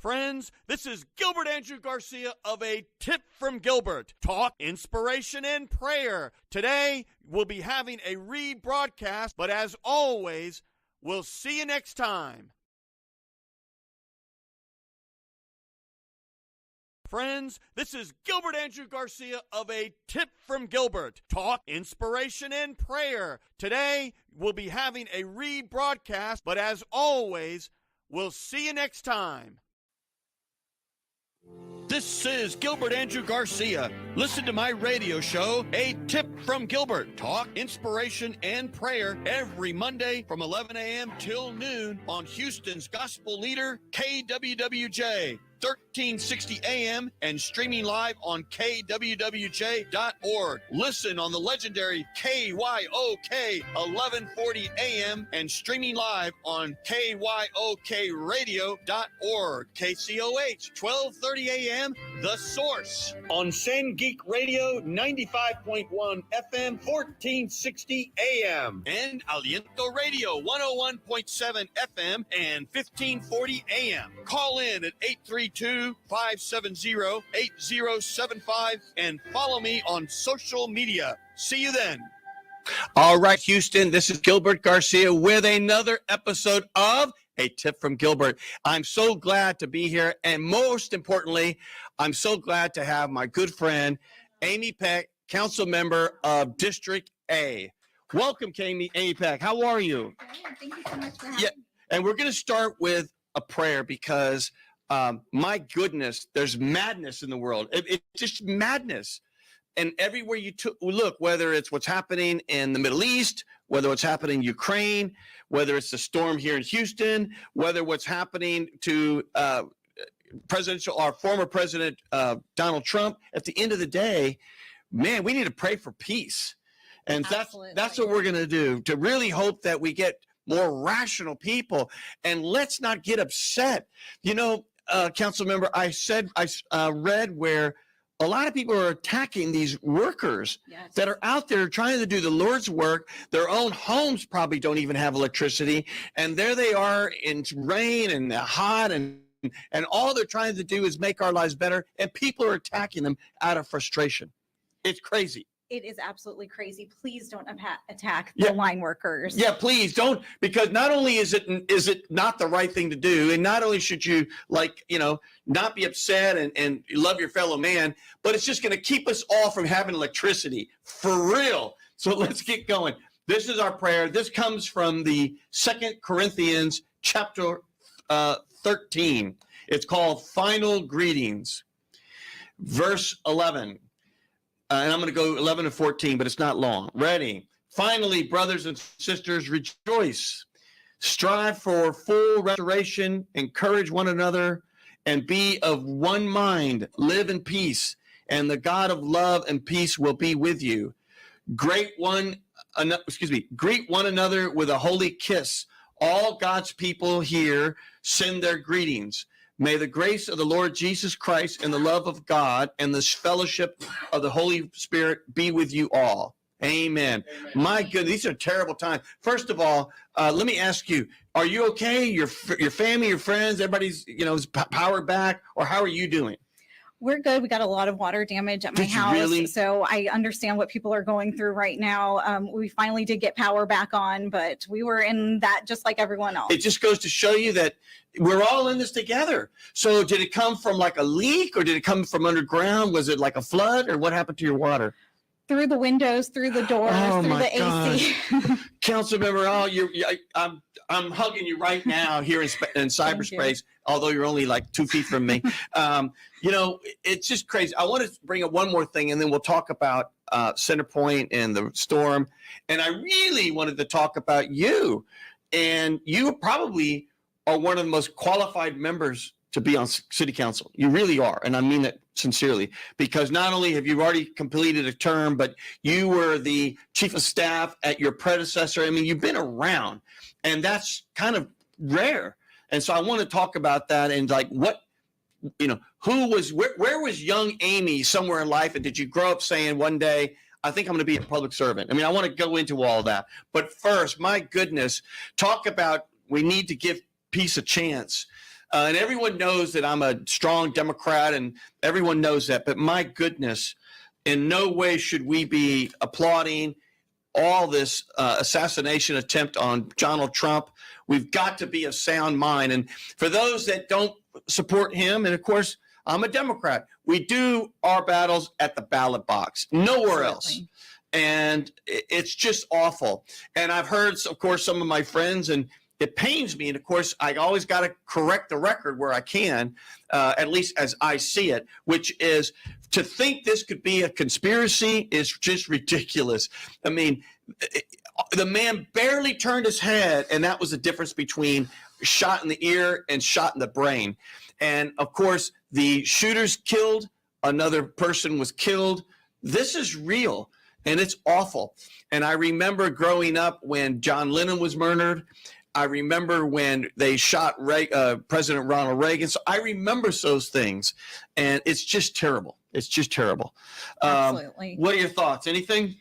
Friends, this is Gilbert Andrew Garcia of A Tip from Gilbert. Talk, inspiration, and prayer. Today, we'll be having a rebroadcast, but as always, we'll see you next time. Friends, this is Gilbert Andrew Garcia of A Tip from Gilbert. Talk, inspiration, and prayer. Today, we'll be having a rebroadcast, but as always, we'll see you next time. This is Gilbert Andrew Garcia. Listen to my radio show, A Tip from Gilbert. Talk, inspiration, and prayer every Monday from 11 a.m. till noon on Houston's gospel leader, KWWJ. 1360 AM and streaming live on kwwj.org. Listen on the legendary KYOK 1140 AM and streaming live on kyokradio.org. KCOH 1230 AM, The Source. On San Geek Radio 95.1 FM 1460 AM. And Aliento Radio 101.7 FM and 1540 AM. Call in at 832-570-8075 and follow me on social media. See you then. All right, Houston, this is Gilbert Garcia with another episode of A Tip from Gilbert. I'm so glad to be here, and most importantly, I'm so glad to have my good friend, Amy Peck, council member of District A. Welcome, Amy Peck. How are you? Good. Thank you so much for having me. And we're going to start with a prayer because my goodness, there's madness in the world. It's just madness. And everywhere you look, whether it's what's happening in the Middle East, whether what's happening in Ukraine, whether it's the storm here in Houston, whether what's happening to former President Donald Trump, at the end of the day, man, we need to pray for peace. And that's what we're going to do, to really hope that we get more rational people. And let's not get upset. You know, council member, I read where a lot of people are attacking these workers that are out there trying to do the Lord's work. Their own homes probably don't even have electricity. And there they are in rain and hot, and all they're trying to do is make our lives better. And people are attacking them out of frustration. It's crazy. It is absolutely crazy. Please don't attack the line workers. Yeah, please don't, because not only is it not the right thing to do, and not only should you not be upset and love your fellow man, but it's just going to keep us all from having electricity for real. So let's get going. This is our prayer. This comes from the 2 Corinthians chapter 13. It's called Final Greetings, verse 11. And I'm going to go 11 to 14, but it's not long. Ready? Finally, brothers and sisters, rejoice. Strive for full restoration, encourage one another, and be of one mind. Live in peace, and the God of love and peace will be with you. Greet one another with a holy kiss. All God's people here send their greetings. May the grace of the Lord Jesus Christ and the love of God and the fellowship of the Holy Spirit be with you all. Amen. My goodness, these are terrible times. First of all, let me ask you, are you okay? Your family, your friends, everybody's, power back, or how are you doing? We're good. We got a lot of water damage at my house. Really? So I understand what people are going through right now. We finally did get power back on, but we were in that just like everyone else. It just goes to show you that we're all in this together. So did it come from like a leak, or did it come from underground? Was it like a flood, or what happened to your water? Through the windows, through the doors, through the AC. Council member, I'm hugging you right now here in cyberspace, although you're only like 2 feet from me. It's just crazy. I want to bring up one more thing, and then we'll talk about Centerpoint and the storm. And I really wanted to talk about you. And you probably are one of the most qualified members to be on city council. You really are. And I mean that sincerely, because not only have you already completed a term, but you were the chief of staff at your predecessor. I mean, you've been around, and that's kind of rare. And so I want to talk about that, and like where was young Amy somewhere in life? And did you grow up saying one day, I think I'm going to be a public servant? I mean, I want to go into all that. But first, my goodness, talk about, we need to give peace a chance. And everyone knows that I'm a strong Democrat, and everyone knows that. But my goodness, in no way should we be applauding all this assassination attempt on Donald Trump. We've got to be of sound mind. And for those that don't support him, and of course, I'm a Democrat, we do our battles at the ballot box, nowhere else. And it's just awful. And I've heard, of course, some of my friends, and it pains me. And of course, I always got to correct the record where I can, at least as I see it, which is to think this could be a conspiracy is just ridiculous. I mean, the man barely turned his head, and that was the difference between shot in the ear and shot in the brain. And of course, the shooter's killed, another person was killed. This is real, and it's awful. And I remember growing up when John Lennon was murdered. I remember when they shot President Ronald Reagan. So I remember those things, and it's just terrible. It's just terrible. Absolutely. What are your thoughts? Anything?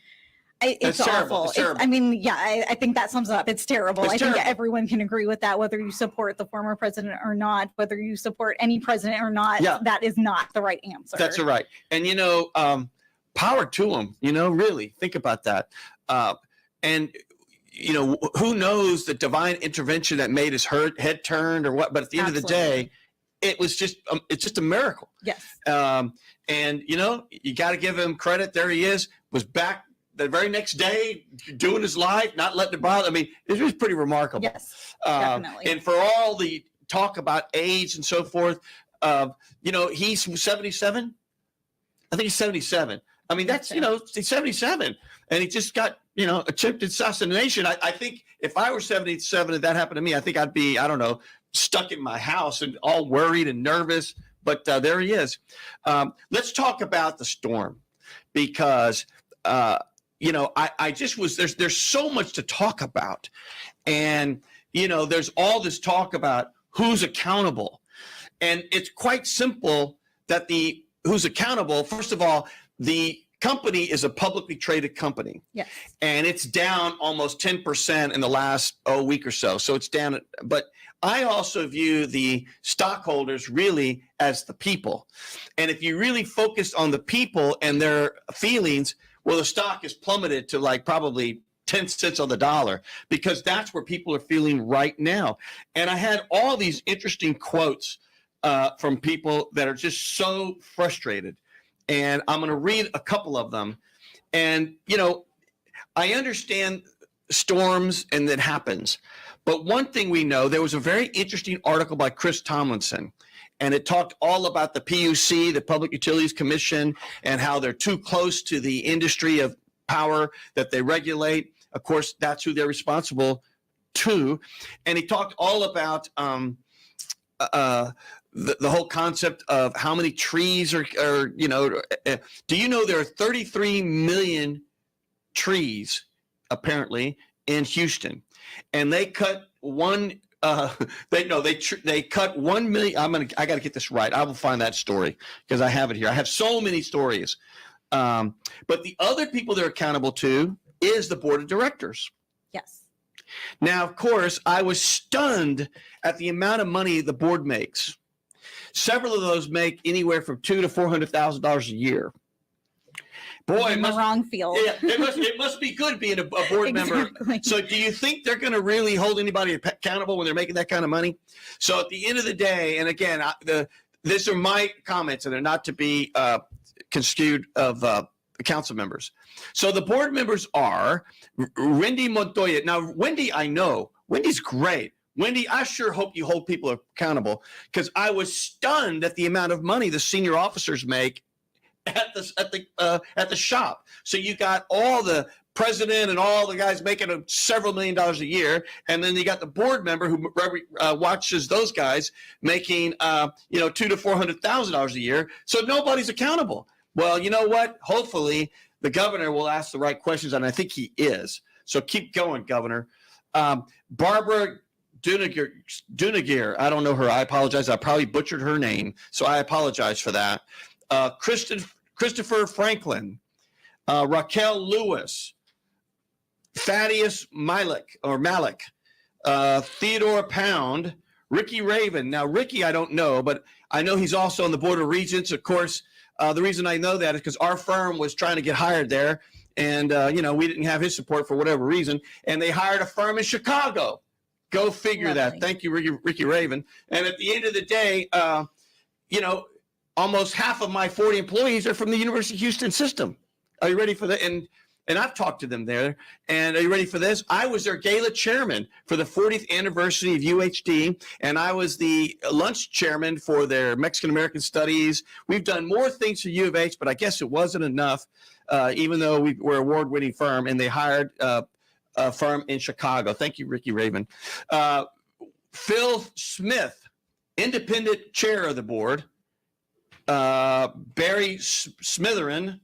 It's terrible. awful. It's terrible. I think that sums it up. It's terrible. It's terrible. think everyone can agree with that, whether you support the former president or not, whether you support any president or not. Yeah. That is not the right answer. That's right. And, power to them, really think about that. And, who knows the divine intervention that made his head turned or what, but at the end of the day, it was just, it's just a miracle. Yes. And, you got to give him credit. There he is, was back the very next day doing his life, not letting it bother. I mean, it was pretty remarkable. Yes, definitely. And for all the talk about age and so forth, he's 77. I think he's 77. I mean, that's, he's 77 and he just got, attempted assassination. I think if I were 77 and that happened to me, I think I'd be, I don't know, stuck in my house and all worried and nervous. But there he is. Let's talk about the storm because, I just was, there's so much to talk about. And, there's all this talk about who's accountable. And it's quite simple that who's accountable, first of all, the company is a publicly traded company. Yes. And it's down almost 10% in the last week or so. So it's down. But I also view the stockholders really as the people. And if you really focus on the people and their feelings, well, the stock is plummeted to like probably 10 cents on the dollar because that's where people are feeling right now. And I had all these interesting quotes from people that are just so frustrated. And I'm going to read a couple of them. And, I understand storms and that happens. But one thing we know, there was a very interesting article by Chris Tomlinson. And it talked all about the PUC, the Public Utilities Commission, and how they're too close to the industry of power that they regulate. Of course, that's who they're responsible to. And he talked all about the whole concept of how many trees are do you know there are 33 million trees apparently in Houston, and they cut one. They cut 1 million. I got to get this right. I will find that story because I have it here. I have so many stories. But the other people they're accountable to is the board of directors. Yes. Now, of course, I was stunned at the amount of money the board makes. Several of those make anywhere from $200,000 to $400,000 a year. Boy, in the wrong field. Yeah, it must be good being a board member. So do you think they're going to really hold anybody accountable when they're making that kind of money? So at the end of the day, and again, these are my comments, and they're not to be construed of council members. So the board members are Wendy Montoya. Now, Wendy, I know. Wendy's great. Wendy, I sure hope you hold people accountable because I was stunned at the amount of money the senior officers make at the shop. So you got all the president and all the guys making several $1 million a year, and then you got the board member who watches those guys making $200,000 to $400,000 a year. So nobody's accountable. Well, you know what? Hopefully the governor will ask the right questions, and I think he is. So keep going, Governor. Barbara Dunagir, I don't know her. I apologize. I probably butchered her name, so I apologize for that. Christopher Franklin, Raquel Lewis, Thaddeus Malik, Theodore Pound, Ricky Raven. Now, Ricky, I don't know, but I know he's also on the Board of Regents. Of course, the reason I know that is because our firm was trying to get hired there. And, we didn't have his support for whatever reason. And they hired a firm in Chicago. Go figure that. Thank you, Ricky Raven. And at the end of the day, almost half of my 40 employees are from the University of Houston system. Are you ready for that? And I've talked to them there. And are you ready for this? I was their gala chairman for the 40th anniversary of UHD, and I was the lunch chairman for their Mexican-American studies. We've done more things for U of H, but I guess it wasn't enough, even though we were an award-winning firm, and they hired a firm in Chicago. Thank you, Ricky Raven. Phil Smith, independent chair of the board. Barry Smitherman,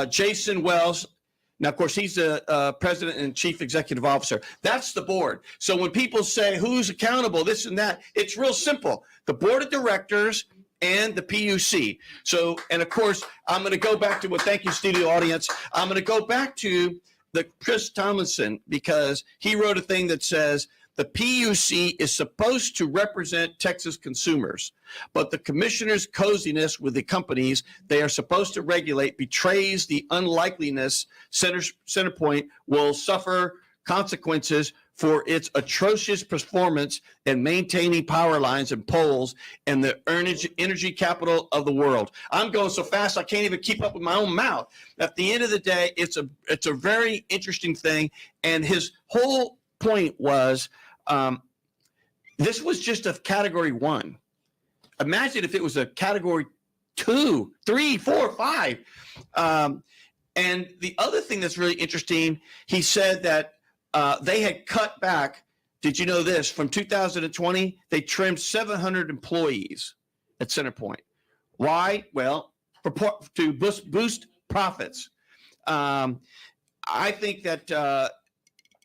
Jason Wells. Now, of course, he's the president and chief executive officer. That's the board. So when people say who's accountable, this and that, it's real simple. The board of directors and the PUC. So, and of course, I'm going to go back to thank you, studio audience. I'm going to go back to the Chris Tomlinson, because he wrote a thing that says the PUC is supposed to represent Texas consumers, but the commissioner's coziness with the companies they are supposed to regulate betrays the unlikeliness Centerpoint will suffer consequences for its atrocious performance in maintaining power lines and poles and the energy capital of the world. I'm going so fast I can't even keep up with my own mouth. At the end of the day, it's a very interesting thing, and his whole point was this was just a category 1. Imagine if it was a category 2, 3, 4, 5. And the other thing that's really interesting, he said that they had cut back. Did you know this? From 2020, they trimmed 700 employees at Centerpoint. Why? Well, to boost profits. I think that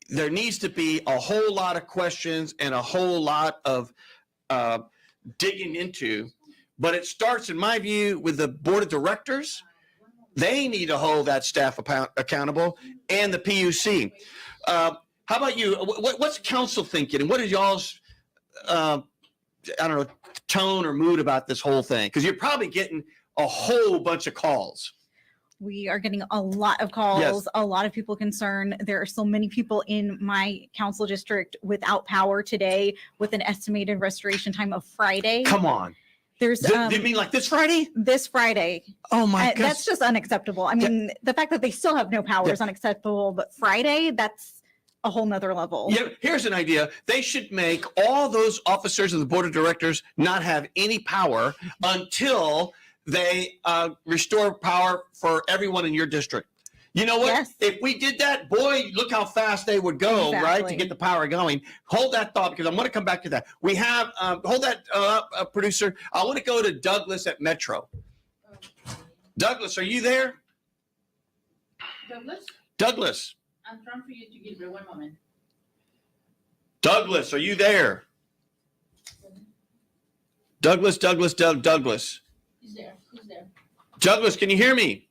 there needs to be a whole lot of questions and a whole lot of digging into, but it starts, in my view, with the board of directors. They need to hold that staff accountable, and the PUC. How about you? What's council thinking, and what is y'all's, tone or mood about this whole thing? Because you're probably getting a whole bunch of calls. We are getting a lot of calls, yes. A lot of people concerned. There are so many people in my council district without power today, with an estimated restoration time of Friday. Come on. There's do you mean like this Friday? This Friday. Oh my God. That's just unacceptable. I mean, the fact that they still have no power is unacceptable, but Friday, that's a whole nother level. Yeah, here's an idea. They should make all those officers of the board of directors not have any power until they restore power for everyone in your district. You know what? Yes. If we did that, boy, look how fast they would go, exactly. Right, to get the power going. Hold that thought, because I'm going to come back to that. We have, hold that, producer. I want to go to Douglas at Metro. Douglas, are you there? Douglas. I'm trying for you to Gilbert. 1 moment. Douglas, are you there? Douglas. He's there. Douglas, can you hear me?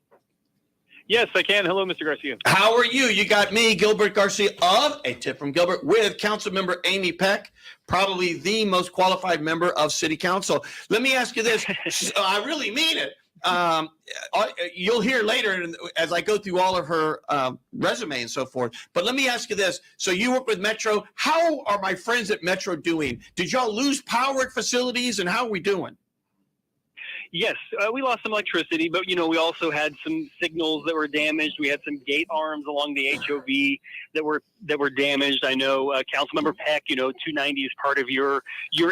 Yes, I can. Hello, Mr. Garcia. How are you? You got me, Gilbert Garcia of A Tip from Gilbert, with Council Member Amy Peck, probably the most qualified member of City Council. Let me ask you this. I really mean it. You'll hear later as I go through all of her resume and so forth. But let me ask you this. So you work with Metro. How are my friends at Metro doing? Did y'all lose power at facilities, and how are we doing? Yes, we lost some electricity, but, we also had some signals that were damaged. We had some gate arms along the HOV that were damaged. I know Councilmember Peck, 290 is part of your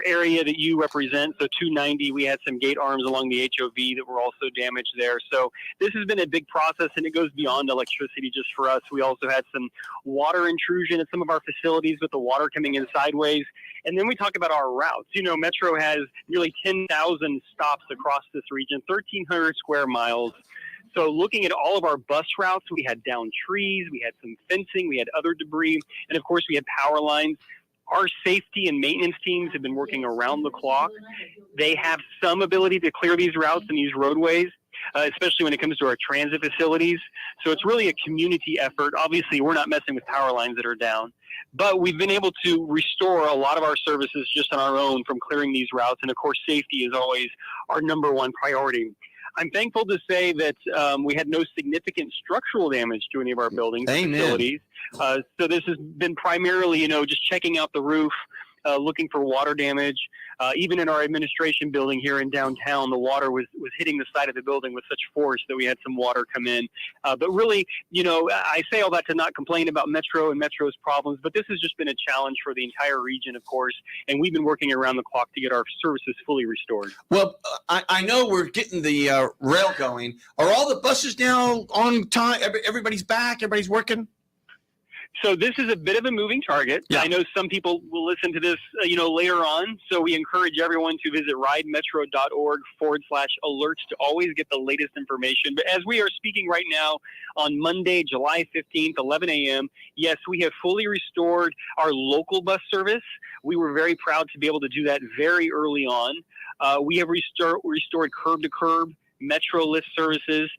area that you represent. So 290, we had some gate arms along the HOV that were also damaged there. So this has been a big process, and it goes beyond electricity just for us. We also had some water intrusion at some of our facilities with the water coming in sideways. And then we talk about our routes. Metro has nearly 10,000 stops across this region, 1,300 square miles. So looking at all of our bus routes, we had downed trees, we had some fencing, we had other debris, and of course we had power lines. Our safety and maintenance teams have been working around the clock. They have some ability to clear these routes and these roadways. especially when it comes to our transit facilities. So it's really a community effort. Obviously, we're not messing with power lines that are down, but we've been able to restore a lot of our services just on our own from clearing these routes. And of course, safety is always our number one priority. I'm thankful to say that we had no significant structural damage to any of our buildings and facilities. So this has been primarily, just checking out the roof, looking for water damage. Even in our administration building here in downtown, the water was hitting the side of the building with such force that we had some water come in. But really, I say all that to not complain about Metro and Metro's problems, but this has just been a challenge for the entire region, of course, and we've been working around the clock to get our services fully restored. Well, I know we're getting the rail going. Are all the buses now on time? Everybody's back? Everybody's working? So this is a bit of a moving target. Yeah. I know some people will listen to this, later on. So we encourage everyone to visit ridemetro.org/alerts to always get the latest information. But as we are speaking right now on Monday, July 15th, 11 a.m., yes, we have fully restored our local bus service. We were very proud to be able to do that very early on. We have restored curb-to-curb Metro lift services.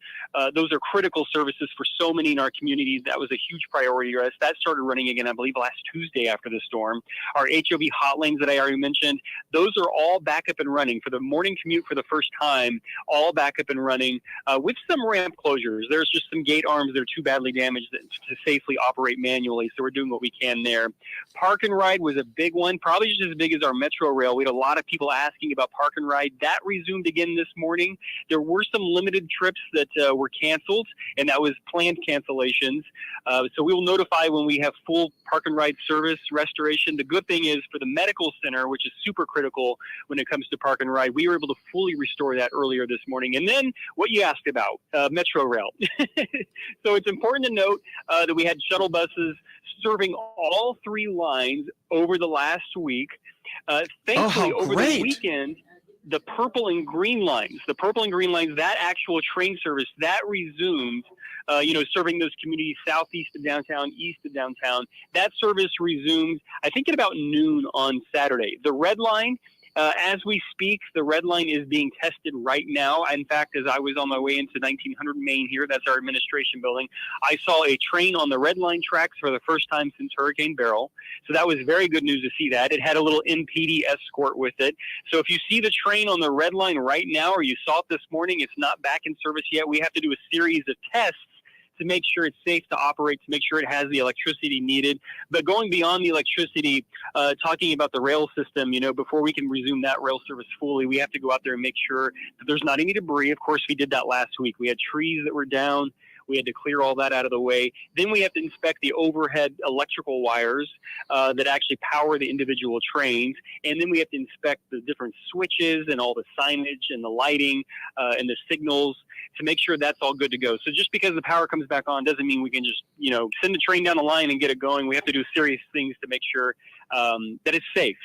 Those are critical services for so many in our communities. That was a huge priority for us. That started running again, I believe, last Tuesday after the storm. Our HOV hot lanes that I already mentioned, those are all back up and running for the morning commute for the first time, all back up and running with some ramp closures. There's just some gate arms that are too badly damaged to safely operate manually, so we're doing what we can there. Park and Ride was a big one, probably just as big as our Metro Rail. We had a lot of people asking about Park and Ride. That resumed again this morning. There were some limited trips that were canceled, and that was planned cancellations. So we will notify when we have full Park and Ride service restoration. The good thing is for the medical center, which is super critical when it comes to Park and Ride, we were able to fully restore that earlier this morning. And then what you asked about, Metro Rail. So it's important to note that we had shuttle buses serving all three lines over the last week. Thankfully, over the weekend, the purple and green lines, that actual train service, that resumed, serving those communities southeast of downtown, east of downtown. That service resumed, I think, at about noon on Saturday. The red line, as we speak, the red line is being tested right now. In fact, as I was on my way into 1900 Main here, that's our administration building, I saw a train on the red line tracks for the first time since Hurricane Beryl. So that was very good news to see that. It had a little MPD escort with it. So if you see the train on the red line right now, or you saw it this morning, it's not back in service yet. We have to do a series of tests to make sure it's safe to operate, to make sure it has the electricity needed. But going beyond the electricity, talking about the rail system, before we can resume that rail service fully, we have to go out there and make sure that there's not any debris. Of course, we did that last week. We had trees that were down. We had to clear all that out of the way. Then we have to inspect the overhead electrical wires that actually power the individual trains. And then we have to inspect the different switches and all the signage and the lighting and the signals to make sure that's all good to go. So just because the power comes back on doesn't mean we can just, send the train down the line and get it going. We have to do serious things to make sure that it's safe.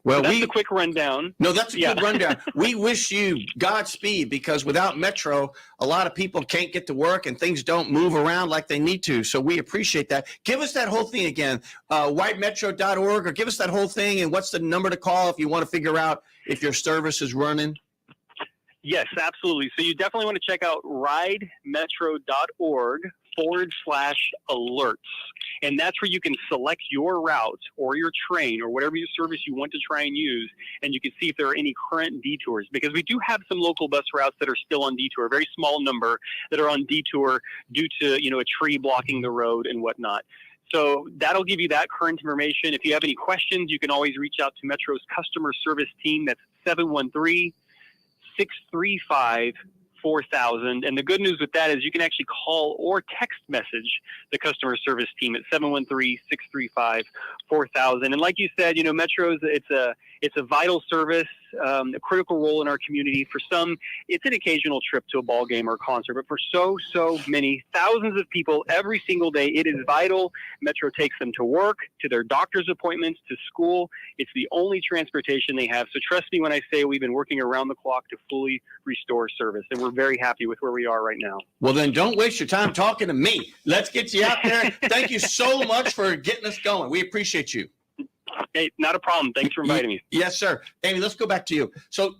Well, so that's a quick rundown. No, that's a good rundown. We wish you Godspeed, because without Metro, a lot of people can't get to work and things don't move around like they need to. So we appreciate that. Give us that whole thing again, whitemetro.org, or give us that whole thing, and what's the number to call if you want to figure out if your service is running? Yes, absolutely. So you definitely want to check out ridemetro.org/alerts. And that's where you can select your route or your train or whatever your service you want to try and use. And you can see if there are any current detours, because we do have some local bus routes that are still on detour, a very small number that are on detour due to, a tree blocking the road and whatnot. So that'll give you that current information. If you have any questions, you can always reach out to Metro's customer service team. That's 713-635-4000. And the good news with that is you can actually call or text message the customer service team at 713-635-4000. And like you said, Metro's, it's a vital service, a critical role in our community. For some, it's an occasional trip to a ball game or concert, but for so many thousands of people every single day, it is vital. Metro takes them to work, to their doctor's appointments, to school. It's the only transportation they have. So trust me when I say we've been working around the clock to fully restore service, and we're very happy with where we are right now. Well, then don't waste your time talking to me. Let's get you out there. Thank you so much for getting us going. We appreciate you. Hey, not a problem. Thanks for inviting me. Yes, sir. Amy, let's go back to you. So,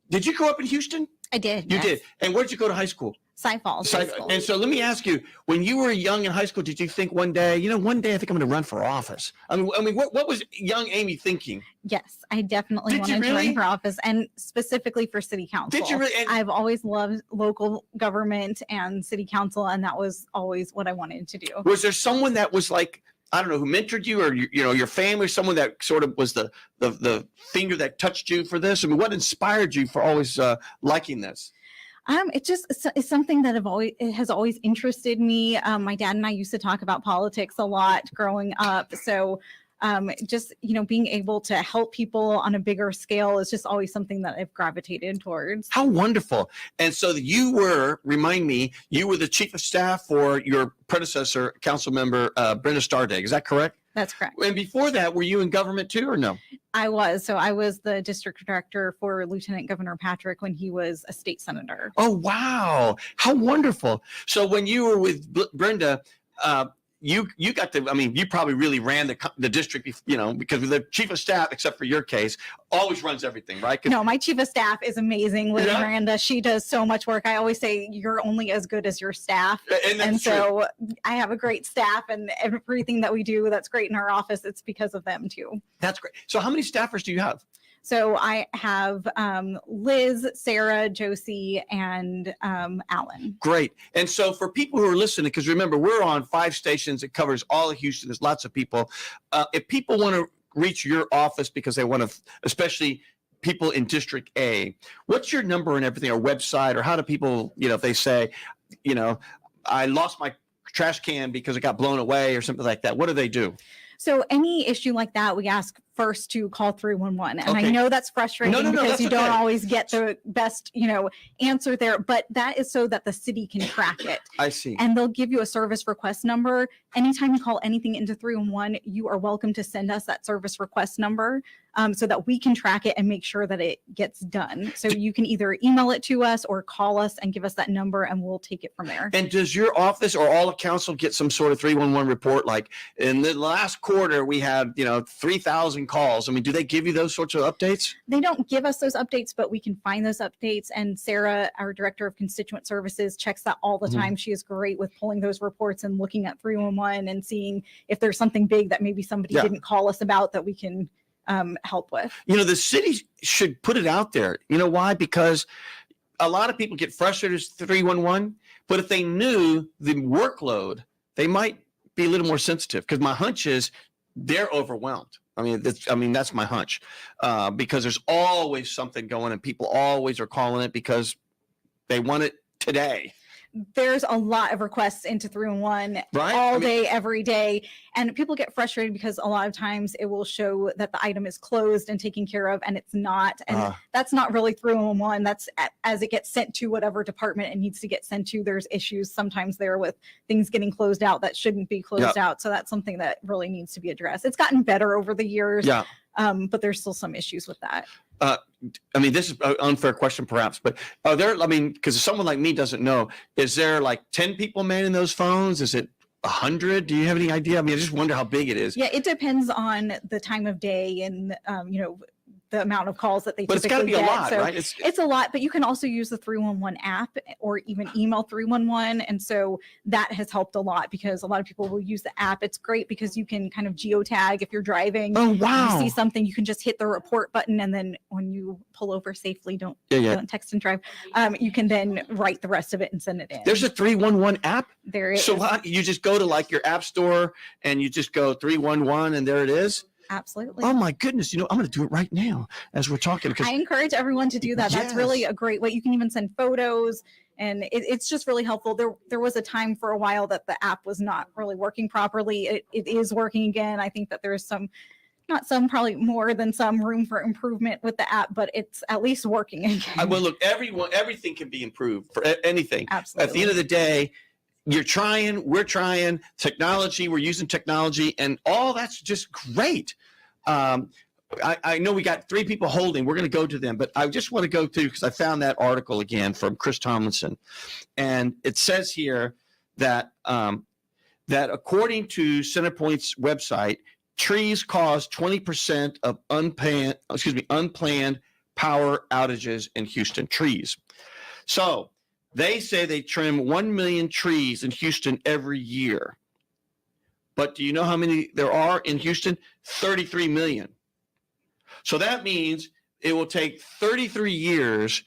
did you grow up in Houston? I did. You yes. did. And where'd you go to high school? Cy Falls High School. And so let me ask you, when you were young in high school, did you think one day I think I'm going to run for office? I mean, what was young Amy thinking? Yes, I definitely Did you wanted to really? run for office, and specifically for city council. Did you really? And- I've always loved local government and city council, and that was always what I wanted to do. Was there someone that was like, I don't know, who mentored you, or your family, someone that sort of was the finger that touched you for this? I mean, what inspired you for always liking this? It's something that it has always interested me. My dad and I used to talk about politics a lot growing up. So being able to help people on a bigger scale is just always something that I've gravitated towards. How wonderful. And so you were the chief of staff for your predecessor, council member Brenda Stardig. Is that correct? That's correct. And before that, were you in government too, or no? I was the district director for Lieutenant Governor Patrick when he was a state senator. Oh, wow. How wonderful. So when you were with Brenda, you got to, you probably really ran the district, because the chief of staff, except for your case, always runs everything, right? No, my chief of staff is amazing, Lady Yeah. Miranda. She does so much work. I always say you're only as good as your staff. And so I have a great staff, and everything that we do that's great in our office, it's because of them too. That's great. So how many staffers do you have? So I have Liz, Sarah, Josie, and Alan. Great. And so for people who are listening, because remember, we're on 5 stations. It covers all of Houston. There's lots of people. If people want to reach your office because they want to, especially people in District A, what's your number and everything, or website, or how do people, if they say, I lost my trash can because it got blown away or something like that, what do they do? So any issue like that, we ask first to call 311. And Okay. I know that's frustrating because that's you don't okay. always get the best, answer there, but that is so that the city can track it. I see. And they'll give you a service request number. Anytime you call anything into 311, you are welcome to send us that service request number so that we can track it and make sure that it gets done. So you can either email it to us or call us and give us that number, and we'll take it from there. And does your office or all of council get some sort of 311 report? Like in the last quarter, we had, 3,000 calls. I mean, do they give you those sorts of updates? They don't give us those updates, but we can find those updates. And Sarah, our director of constituent services, checks that all the time. She is great with pulling those reports and looking at 311 and seeing if there's something big that maybe somebody didn't call us about that we can help with. The city should put it out there. You know why? Because a lot of people get frustrated with 311, but if they knew the workload, they might be a little more sensitive, because my hunch is they're overwhelmed. That's my hunch, because there's always something going, and people always are calling it because they want it today. There's a lot of requests into 311 Right? all day, every day. And people get frustrated because a lot of times it will show that the item is closed and taken care of, and it's not. And that's not really 311. That's as it gets sent to whatever department it needs to get sent to. There's issues sometimes there with things getting closed out that shouldn't be closed out. So that's something that really needs to be addressed. It's gotten better over the years. Yeah. But there's still some issues with that. This is an unfair question perhaps, but are there, because someone like me doesn't know, is there like 10 people manning those phones? Is it 100? Do you have any idea? I just wonder how big it is. Yeah, it depends on the time of day and, the amount of calls that they But it's typically got to be get. a lot, So right? it's a lot, but you can also use the 311 app or even email 311. And so that has helped a lot because a lot of people will use the app. It's great because you can kind of geotag if you're driving. Oh, wow. You see something, you can just hit the report button. And then when you pull over safely, don't text and drive. You can then write the rest of it and send it in. There's a 311 app? There it is. So you just go to like your app store and you just go 311 and there it is? Absolutely. Oh my goodness. I'm going to do it right now as we're talking. I encourage everyone to do that. That's really a great way. You can even send photos, and it's just really helpful. There was a time for a while that the app was not really working properly. It is working again. I think that there's probably more than some room for improvement with the app, but it's at least working again. Well, look, everything can be improved for anything. Absolutely. At the end of the day, you're trying, we're trying, we're using technology, and all that's just great. I know we got 3 people holding. We're going to go to them, but I just want to go through because I found that article again from Chris Tomlinson. And it says here that that according to Centerpoint's website, trees cause 20% of unplanned power outages in Houston. Trees. So they say they trim 1 million trees in Houston every year. But do you know how many there are in Houston? 33 million. So that means it will take 33 years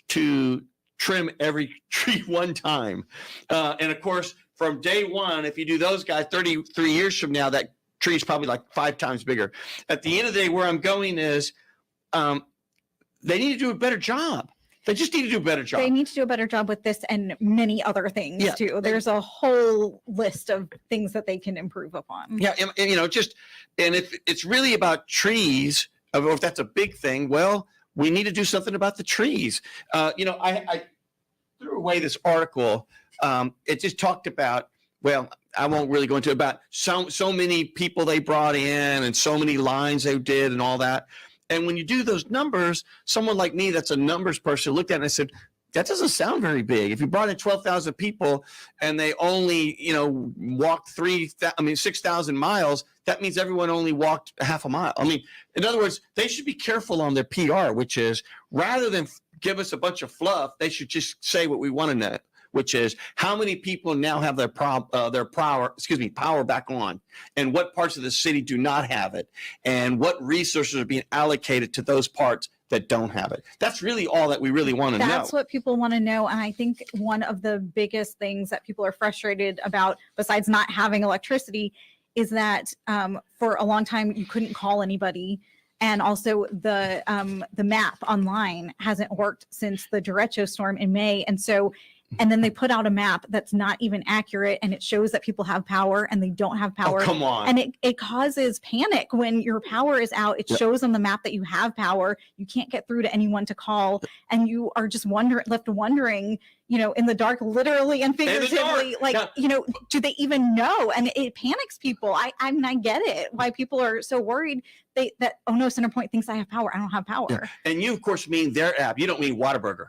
to trim every tree one time. And of course, from day one, if you do those guys, 33 years from now, that tree is probably like 5 times bigger. At the end of the day, where I'm going is they need to do a better job. They just need to do a better job. They need to do a better job with this and many other things too. There's a whole list of things that they can improve upon. Yeah, and if it's really about trees, or if that's a big thing, well, we need to do something about the trees. I threw away this article. It just talked about, well, I won't really go into it, about so many people they brought in and so many lines they did and all that. And when you do those numbers, someone like me that's a numbers person looked at it and I said, that doesn't sound very big. If you brought in 12,000 people and they only, walked 6,000 miles, that means everyone only walked half a mile. I mean, in other words, they should be careful on their PR, which is rather than give us a bunch of fluff, they should just say what we want to know, which is how many people now have their power back on, and what parts of the city do not have it, and what resources are being allocated to those parts that don't have it. That's really all that we really want to know. That's what people want to know. And I think one of the biggest things that people are frustrated about, besides not having electricity, is that for a long time you couldn't call anybody. And also the map online hasn't worked since the derecho storm in May. And then they put out a map that's not even accurate, and it shows that people have power and they don't have power. Oh, come on. And it causes panic when your power is out. It shows on the map that you have power. You can't get through to anyone to call, and you are just left wondering, in the dark, literally and figuratively, do they even know? And it panics people. I mean, I get it, why people are so worried that, oh no, Centerpoint thinks I have power. I don't have power. Yeah. And you, of course, mean their app. You don't mean Whataburger.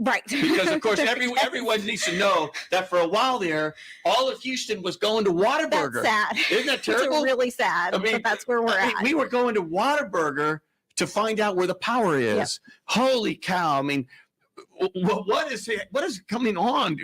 Right. Because, of course, everyone needs to know that for a while there, all of Houston was going to Whataburger. That's sad. Isn't that terrible? It's really sad, but that's where we're at. We were going to Whataburger to find out where the power is. Yep. Holy cow. I mean, what is going on?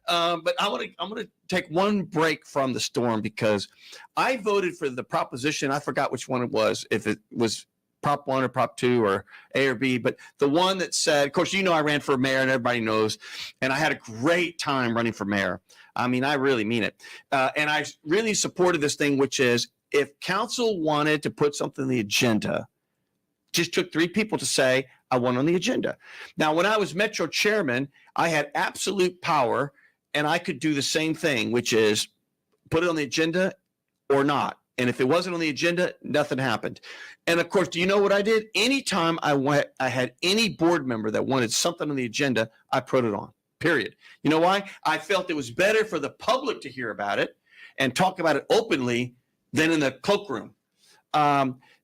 But I'm going to take one break from the storm, because I voted for the proposition. I forgot which one it was, if it was Prop 1 or Prop 2 or A or B, but the one that said, of course, I ran for mayor and everybody knows, and I had a great time running for mayor. I mean, I really mean it. And I really supported this thing, which is, if council wanted to put something on the agenda, just took 3 people to say, I want on the agenda. Now, when I was Metro chairman, I had absolute power, and I could do the same thing, which is put it on the agenda or not. And if it wasn't on the agenda, nothing happened. And of course, do you know what I did? Anytime I had any board member that wanted something on the agenda, I put it on, period. You know why? I felt it was better for the public to hear about it and talk about it openly than in the cloakroom.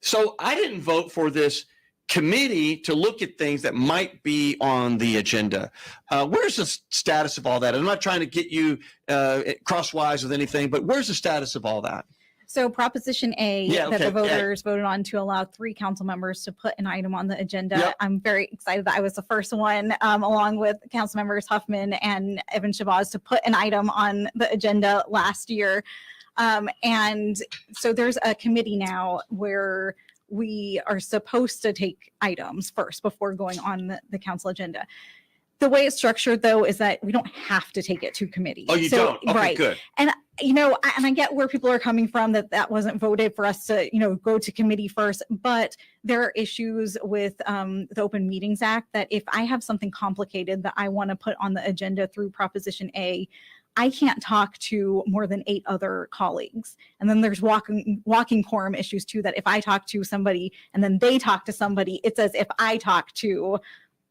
So I didn't vote for this committee to look at things that might be on the agenda. Where's the status of all that? I'm not trying to get you crosswise with anything, but where's the status of all that? So Proposition A that the voters voted on to allow 3 council members to put an item on the agenda. Yep. I'm very excited that I was the first one, along with council members Huffman and Evan Shabazz, to put an item on the agenda last year. And so there's a committee now where we are supposed to take items first before going on the council agenda. The way it's structured, though, is that we don't have to take it to committee. Oh, you don't? Okay, right. Good. And, I get where people are coming from, that wasn't voted for us to, go to committee first. But there are issues with the Open Meetings Act that if I have something complicated that I want to put on the agenda through Proposition A, I can't talk to more than 8 other colleagues. And then there's walking quorum issues, too, that if I talk to somebody and then they talk to somebody, it's as if I talk to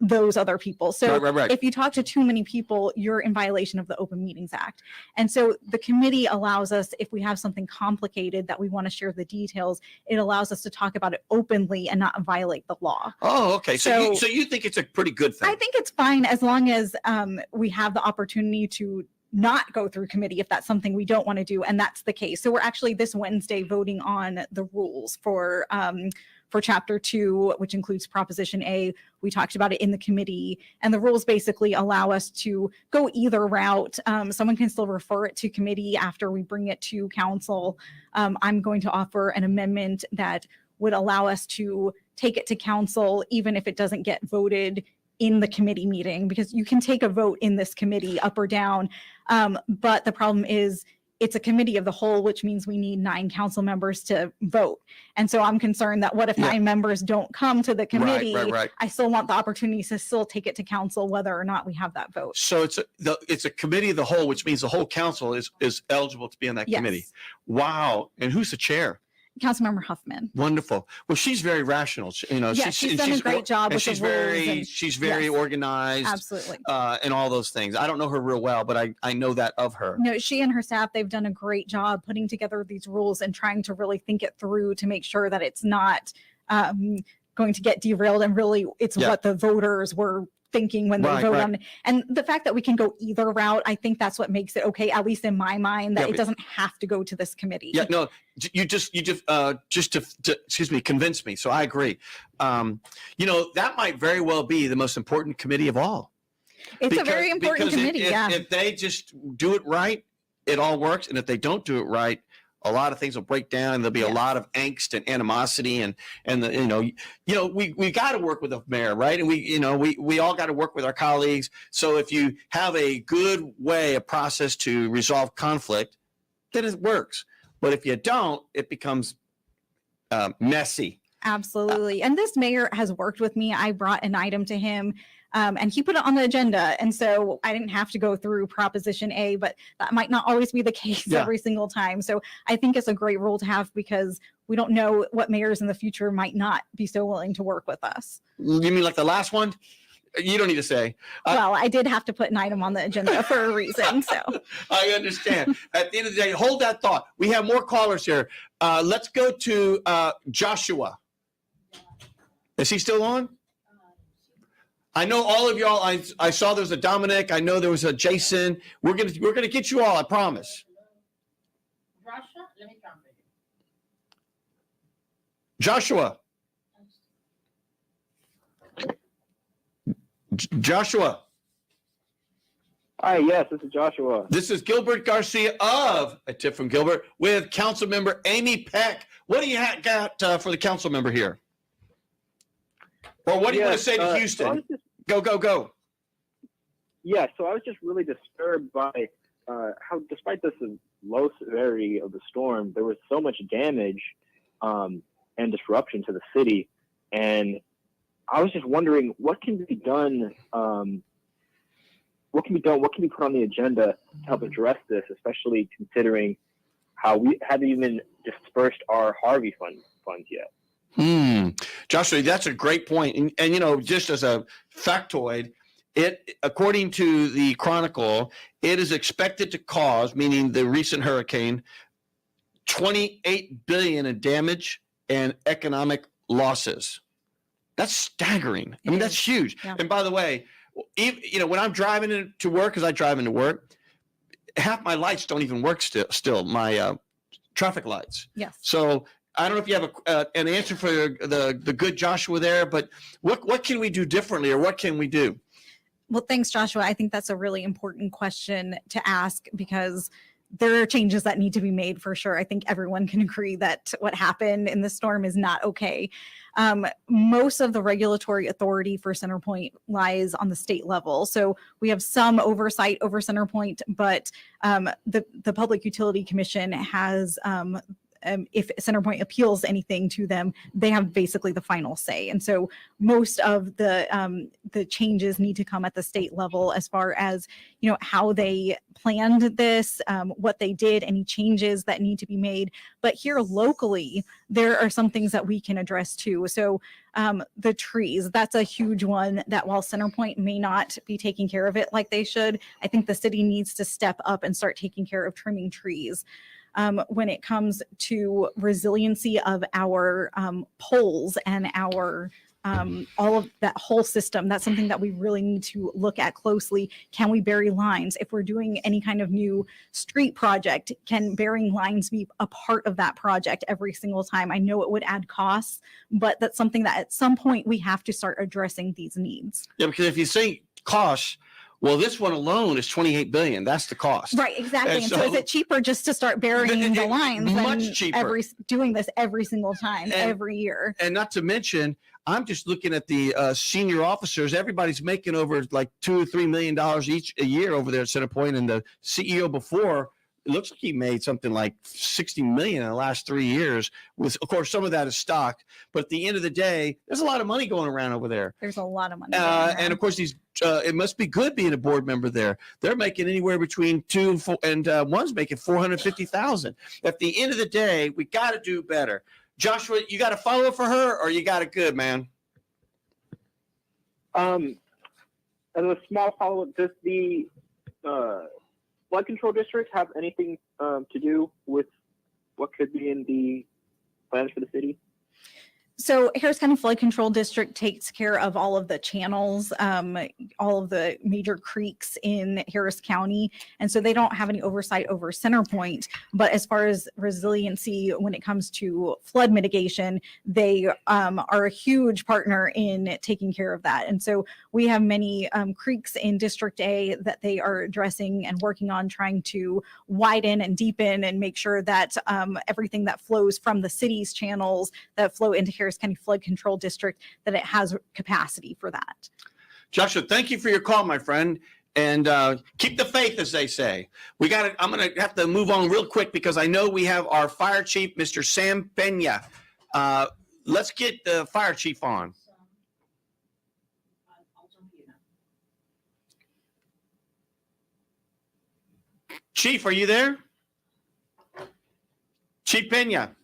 those other people. So right. If you talk to too many people, you're in violation of the Open Meetings Act. And so the committee allows us, if we have something complicated that we want to share the details, it allows us to talk about it openly and not violate the law. Oh, okay. So you think it's a pretty good thing? I think it's fine as long as we have the opportunity to not go through committee if that's something we don't want to do, and that's the case. So we're actually this Wednesday voting on the rules for Chapter 2, which includes Proposition A. We talked about it in the committee, and the rules basically allow us to go either route. Someone can still refer it to committee after we bring it to council. I'm going to offer an amendment that would allow us to take it to council even if it doesn't get voted in the committee meeting, because you can take a vote in this committee up or down. But the problem is it's a committee of the whole, which means we need 9 council members to vote. And so I'm concerned that what if 9 members don't come to the committee? Right. I still want the opportunity to still take it to council, whether or not we have that vote. So it's a committee of the whole, which means the whole council is eligible to be on that committee. Wow. And who's the chair? Councilmember Huffman. Wonderful. Well, she's very rational. She's done a great job with the rules. She's very organized. Absolutely. And all those things. I don't know her real well, but I know that of her. No, she and her staff, they've done a great job putting together these rules and trying to really think it through to make sure that it's not going to get derailed, and really it's what the voters were thinking when they vote on it. And the fact that we can go either route, I think that's what makes it okay, at least in my mind, that it doesn't have to go to this committee. Yeah, no, you just to convince me. So I agree. That might very well be the most important committee of all. It's a very important committee. If they just do it right, it all works. And if they don't do it right, a lot of things will break down, and there'll be a lot of angst and animosity, and we got to work with the mayor, right? And we all got to work with our colleagues. So if you have a good way, a process to resolve conflict, then it works. But if you don't, it becomes messy. Absolutely. And this mayor has worked with me. I brought an item to him, and he put it on the agenda. And so I didn't have to go through Proposition A, but that might not always be the case every single time. So I think it's a great rule to have, because we don't know what mayors in the future might not be so willing to work with us. You mean like the last one? You don't need to say. Well, I did have to put an item on the agenda for a reason. So I understand. At the end of the day, hold that thought. We have more callers here. Let's go to Joshua. Is he still on? I know all of y'all. I saw there was a Dominic. I know there was a Jason. We're gonna get you all. I promise. Russia, let me translate it. Joshua. Joshua. Hi, yes, this is Joshua. This is Gilbert Garcia of A Tip from Gilbert with Council Member Amy Peck. What do you got for the council member here? Or what do you want to say to Houston? Go. Yeah, so I was just really disturbed by how, despite this low severity of the storm, there was so much damage and disruption to the city. And I was just wondering what can be done, what can be put on the agenda to help address this, especially considering how we haven't even dispersed our Harvey funds yet. Joshua, that's a great point. And just as a factoid, according to the Chronicle, it is expected to cause, meaning the recent hurricane, $28 billion in damage and economic losses. That's staggering. I mean, that's huge. Yeah. And by the way, when I'm driving to work, because I drive into work, half my lights don't even work still, my traffic lights. Yes. So I don't know if you have an answer for the good Joshua there, but what can we do differently, or what can we do? Well, thanks, Joshua. I think that's a really important question to ask, because there are changes that need to be made for sure. I think everyone can agree that what happened in the storm is not okay. Most of the regulatory authority for CenterPoint lies on the state level. So we have some oversight over CenterPoint, but the Public Utility Commission has if CenterPoint appeals anything to them, they have basically the final say. And so most of the changes need to come at the state level, as far as, how they planned this, what they did, any changes that need to be made. But here locally, there are some things that we can address too. So the trees, that's a huge one that, while CenterPoint may not be taking care of it like they should, I think the city needs to step up and start taking care of trimming trees. When it comes to resiliency of our poles and our all of that whole system. That's something that we really need to look at closely. Can we bury lines? If we're doing any kind of new street project, can burying lines be a part of that project every single time? I know it would add costs, but that's something that at some point we have to start addressing these needs. Yeah, because if you say costs, well, this one alone is $28 billion. That's the cost. Right, exactly. And And so is it cheaper just to start burying the lines much than cheaper. doing this every single time, every year? And not to mention, I'm just looking at the senior officers. Everybody's making over like $2 or $3 million each a year over there at Centerpoint. And the CEO before, it looks like he made something like 60 million in the last 3 years. With, of course, some of that is stock. But at the end of the day, there's a lot of money going around over there. There's a lot of money. And of course, these it must be good being a board member there. They're making anywhere between one's making 450,000. At the end of the day, we got to do better. Joshua, you got a follow-up for her, or you got it good, man? As a small follow-up, does the flood control district have anything to do with what could be in the plans for the city? So Harris County Flood Control District takes care of all of the channels, all of the major creeks in Harris County. And so they don't have any oversight over Centerpoint. But as far as resiliency, when it comes to flood mitigation, they are a huge partner in taking care of that. And so we have many creeks in District A that they are addressing and working on, trying to widen and deepen and make sure that everything that flows from the city's channels that flow into Harris County Flood Control District, that it has capacity for that. Joshua, thank you for your call, my friend. And keep the faith, as they say. I'm going to have to move on real quick because I know we have our fire chief, Mr. Sam Pena. Let's get the fire chief on. Chief, are you there? Chief Pena.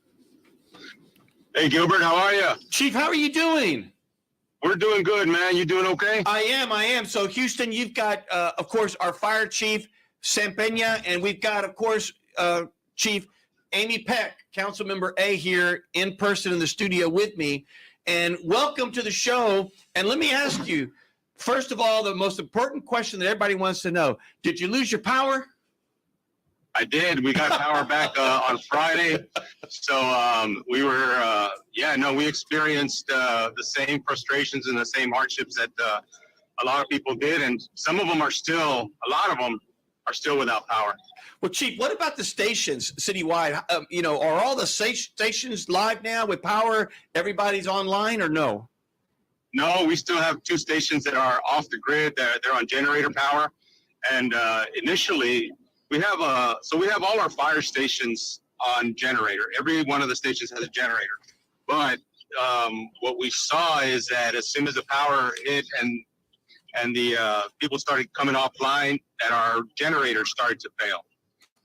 Hey, Gilbert, how are you? Chief, how are you doing? We're doing good, man. You doing okay? I am. So, Houston, you've got, of course, our fire chief, Sam Pena, and we've got, of course, Chief Amy Peck, Council Member A, here in person in the studio with me. And welcome to the show. And let me ask you, first of all, the most important question that everybody wants to know, did you lose your power? I did. We got power back on Friday. So we experienced the same frustrations and the same hardships that a lot of people did. And a lot of them are still without power. Well, Chief, what about the stations citywide? Are all the stations live now with power? Everybody's online or no? No, we still have 2 stations that are off the grid. They're on generator power. And initially, we have all our fire stations on generator. Every one of the stations has a generator. But what we saw is that as soon as the power hit and the people started coming offline, that our generators started to fail.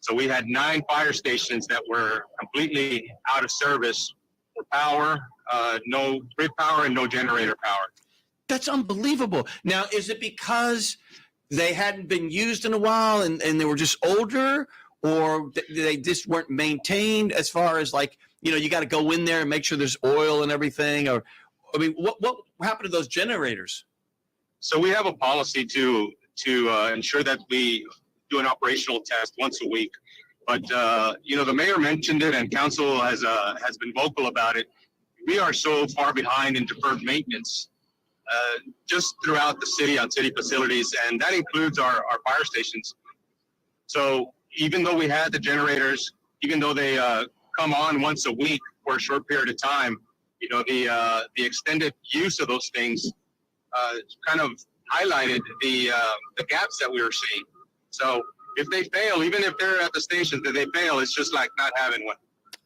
So we had 9 fire stations that were completely out of service for power, no grid power and no generator power. That's unbelievable. Now, is it because they hadn't been used in a while and they were just older, or they just weren't maintained as far as you got to go in there and make sure there's oil and everything? Or, I mean, what happened to those generators? So we have a policy to ensure that we do an operational test once a week. But, the mayor mentioned it and council has been vocal about it. We are so far behind in deferred maintenance. Just throughout the city on city facilities, and that includes our fire stations. So even though we had the generators, even though they come on once a week for a short period of time, the extended use of those things kind of highlighted the gaps that we were seeing. So if they fail, even if they're at the stations, if they fail, it's just like not having one.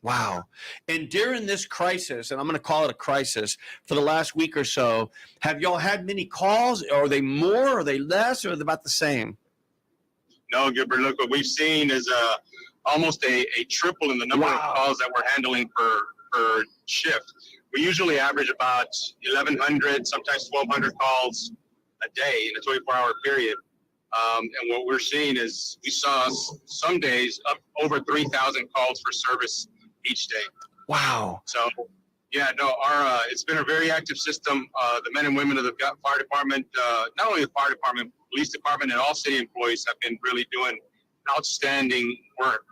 Wow. And during this crisis, and I'm going to call it a crisis, for the last week or so, have y'all had many calls? Are they more? Are they less? Or are they about the same? No, Gilbert, look, what we've seen is almost a triple in the number of calls that we're handling per shift. We usually average about 1,100, sometimes 1,200 calls a day in a 24-hour period. And what we're seeing is we saw some days up over 3,000 calls for service each day. Wow. So, Yeah, no, our it's been a very active system. The men and women of the fire department, not only the fire department, police department, and all city employees have been really doing outstanding work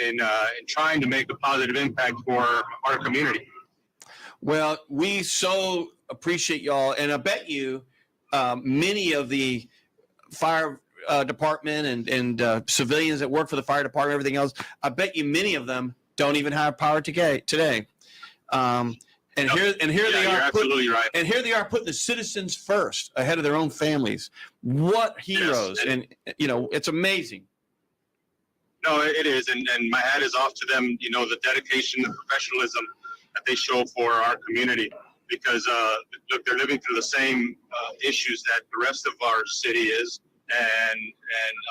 in trying to make a positive impact for our community. Well, we so appreciate y'all, and I bet you many of the fire department and civilians that work for the fire department, everything else, I bet you many of them don't even have power today. And here they are. Absolutely right. And here they are putting the citizens first ahead of their own families. What heroes! Yes. And it's amazing. No, it is, and my hat is off to them. The dedication, the professionalism that they show for our community, because look, they're living through the same issues that the rest of our city is, and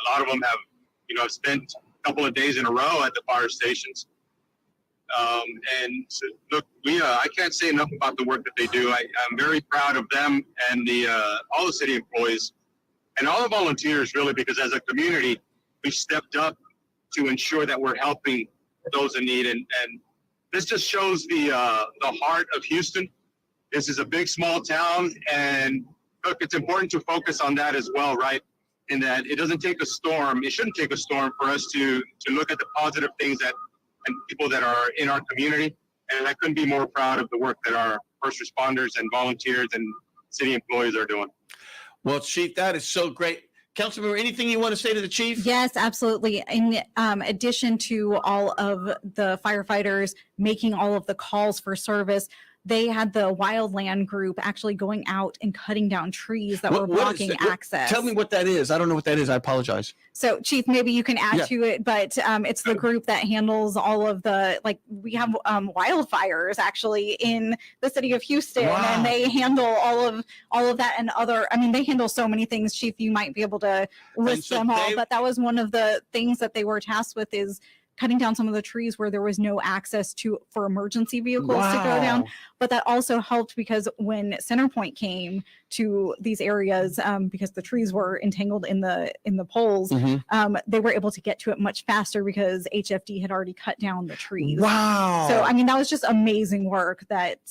a lot of them have spent a couple of days in a row at the fire stations. And so, look, I can't say enough about the work that they do. I'm very proud of them and all the city employees and all the volunteers, really, because as a community, we stepped up to ensure that we're helping those in need. And this just shows the heart of Houston. This is a big, small town. And look, it's important to focus on that as well, right? In that it doesn't take a storm. It shouldn't take a storm for us to look at the positive things and people that are in our community. And I couldn't be more proud of the work that our first responders and volunteers and city employees are doing. Well, Chief, that is so great. Councilmember, anything you want to say to the chief? Yes, absolutely. In addition to all of the firefighters making all of the calls for service, they had the wildland group actually going out and cutting down trees that were blocking access. Tell me what that is. I don't know what that is. I apologize. So, Chief, maybe you can add to it, but it's the group that handles all of the, we have wildfires actually in the city of Houston, and they handle all of that and they handle so many things, Chief, you might be able to list them all, but that was one of the things that they were tasked with, is cutting down some of the trees where there was no access for emergency vehicles to go down. But that also helped because when Centerpoint came to these areas, because the trees were entangled in the poles, they were able to get to it much faster because HFD had already cut down the trees. Wow. So, that was just amazing work that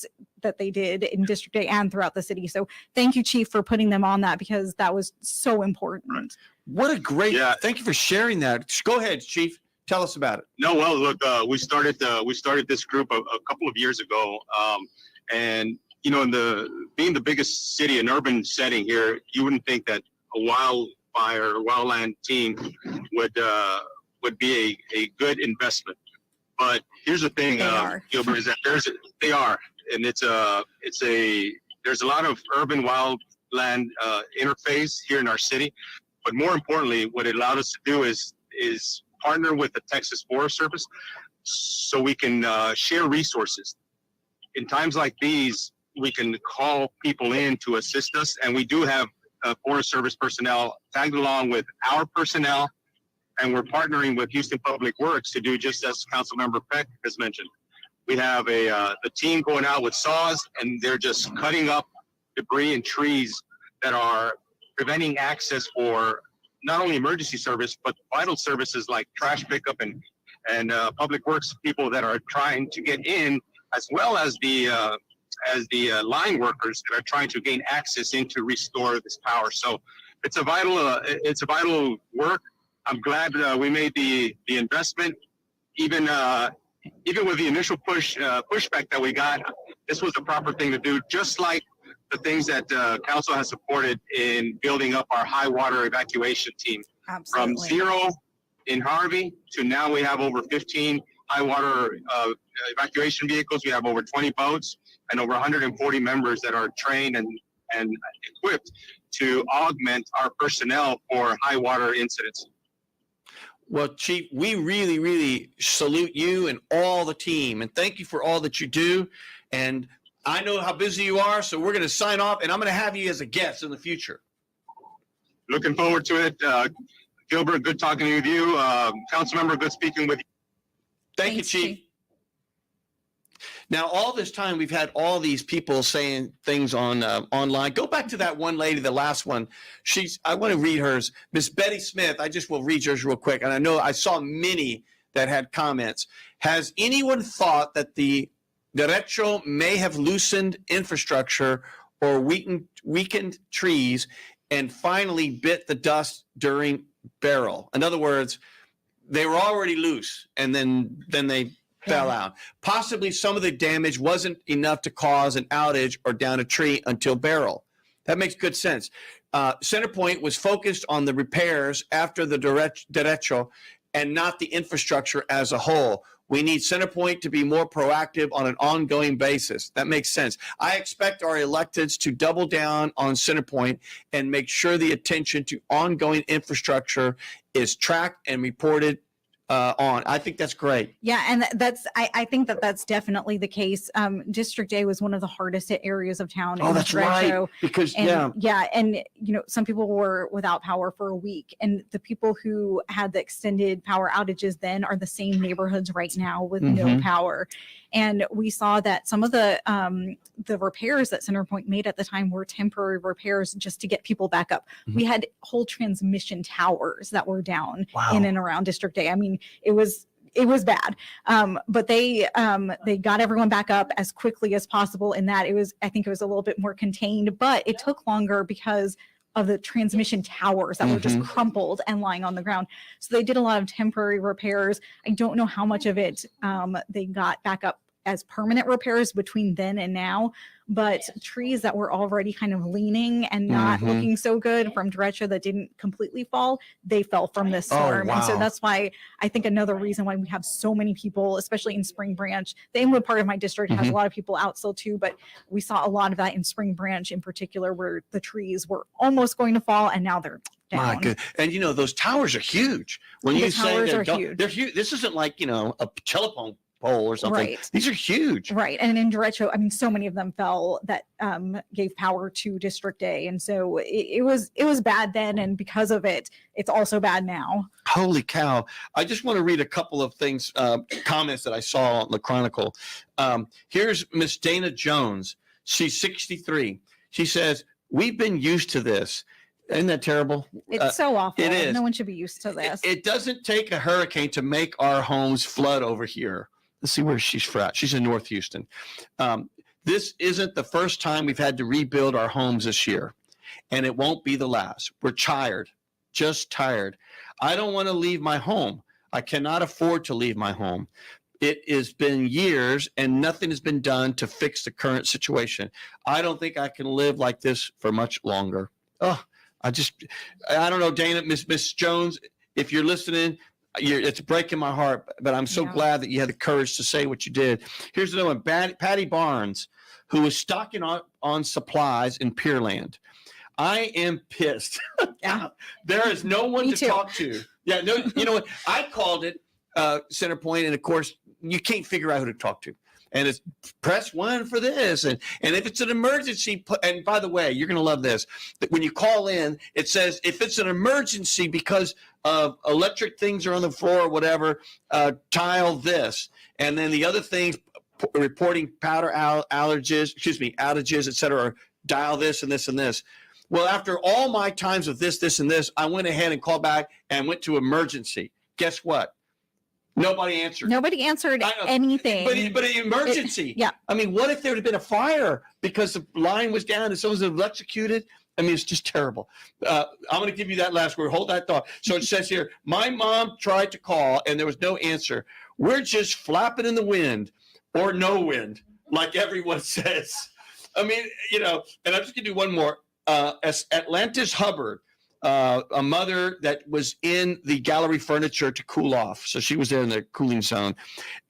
they did in District 8 and throughout the city. So thank you, Chief, for putting them on that, because that was so important. What a great, thank you for sharing that. Go ahead, Chief. Tell us about it. No, well, look, we started this group a couple of years ago, and being the biggest city and urban setting here, you wouldn't think that a wildfire or wildland team would be a good investment. But here's the thing, Gilbert, is that there's a lot of urban wildland interface here in our city. But more importantly, what it allowed us to do is partner with the Texas Forest Service so we can share resources. In times like these, we can call people in to assist us, and we do have Forest Service personnel tagged along with our personnel, and we're partnering with Houston Public Works to do just as Councilmember Peck has mentioned. We have the team going out with saws, and they're just cutting up debris and trees that are preventing access for not only emergency service, but vital services like trash pickup and public works people that are trying to get in, as well as the line workers that are trying to gain access in to restore this power. So it's a vital work. I'm glad we made the investment, even with the initial pushback that we got. This was the proper thing to do, just like the things that council has supported in building up our high water evacuation team. Absolutely. From zero in Harvey to now we have over 15 high water evacuation vehicles. We have over 20 boats and over 140 members that are trained and equipped to augment our personnel for high water incidents. Well, Chief, we really, really salute you and all the team, and thank you for all that you do. And I know how busy you are, so we're going to sign off, and I'm going to have you as a guest in the future. Looking forward to it. Gilbert, good talking with you. Councilmember, good speaking with you. Thank you, Chief. Now, all this time, we've had all these people saying things on online. Go back to that one lady, the last one. I want to read hers. Miss Betty Smith, I just will read yours real quick. And I know I saw many that had comments. Has anyone thought that the Derecho may have loosened infrastructure or weakened trees and finally bit the dust during Beryl. In other words, they were already loose and then they fell out. Possibly some of the damage wasn't enough to cause an outage or down a tree until Beryl. That makes good sense. Centerpoint was focused on the repairs after the derecho and not the infrastructure as a whole. We need Centerpoint to be more proactive on an ongoing basis. That makes sense. I expect our electeds to double down on Centerpoint and make sure the attention to ongoing infrastructure is tracked and reported on. I think that's great. Yeah, and I think that's definitely the case. District A was one of the hardest hit areas of town. Oh, that's right. Because and some people were without power for a week, and the people who had the extended power outages then are the same neighborhoods right now with no power. And we saw that some of the repairs that Centerpoint made at the time were temporary repairs just to get people back up. We had whole transmission towers that were down in and around District A. I mean, it was bad, but they got everyone back up as quickly as possible. In that, I think it was a little bit more contained, but it took longer because of the transmission towers that were just crumpled and lying on the ground. So they did a lot of temporary repairs. I don't know how much of it they got back up as permanent repairs between then and now, but trees that were already kind of leaning and not looking so good from derecho that didn't completely fall, they fell from this storm. And so that's why I think another reason why we have so many people, especially in Spring Branch. The Inwood part of my district has a lot of people out still too, but we saw a lot of that in Spring Branch in particular, where the trees were almost going to fall and now they're down. My good. And those towers are huge. When The you say towers are huge. They're huge. This isn't like, a telephone pole or something. Right. These are huge. Right. And in derecho, I mean, so many of them fell that gave power to District A. And so it was bad then. And because of it, it's also bad now. Holy cow. I just want to read a couple of things, comments that I saw on the Chronicle. Here's Miss Dana Jones. She's 63. She says, we've been used to this. Isn't that terrible? It's so awful. It is. No one should be used to this. It doesn't take a hurricane to make our homes flood over here. Let's see where she's from. She's in North Houston. This isn't the first time we've had to rebuild our homes this year, and it won't be the last. We're tired, just tired. I don't want to leave my home. I cannot afford to leave my home. It has been years, and nothing has been done to fix the current situation. I don't think I can live like this for much longer. Oh, I don't know, Dana, Miss Jones, if you're listening, it's breaking my heart, but I'm so glad that you had the courage to say what you did. Here's another one, Patty Barnes, who was stocking on supplies in Pearland. I am pissed. There is no one to talk to. Yeah, no, you know what? I called it Centerpoint, and of course, you can't figure out who to talk to. And it's press 1 for this. And if it's an emergency, and by the way, you're going to love this. When you call in, it says, if it's an emergency because of electric things are on the floor or whatever, dial this. And then the other things, reporting powder outages, et cetera, dial this and this and this. Well, after all my times of this, and this, I went ahead and called back and went to emergency. Guess what? Nobody answered. Nobody answered anything. But an emergency. I mean, what if there had been a fire because the line was down and someone was electrocuted? I mean, it's just terrible. I'm going to give you that last word. Hold that thought. So it says here, my mom tried to call and there was no answer. We're just flapping in the wind or no wind, like everyone says. I mean, and I'm just going to do one more. Atlantis Hubbard, a mother that was in the gallery furniture to cool off. So she was there in the cooling zone.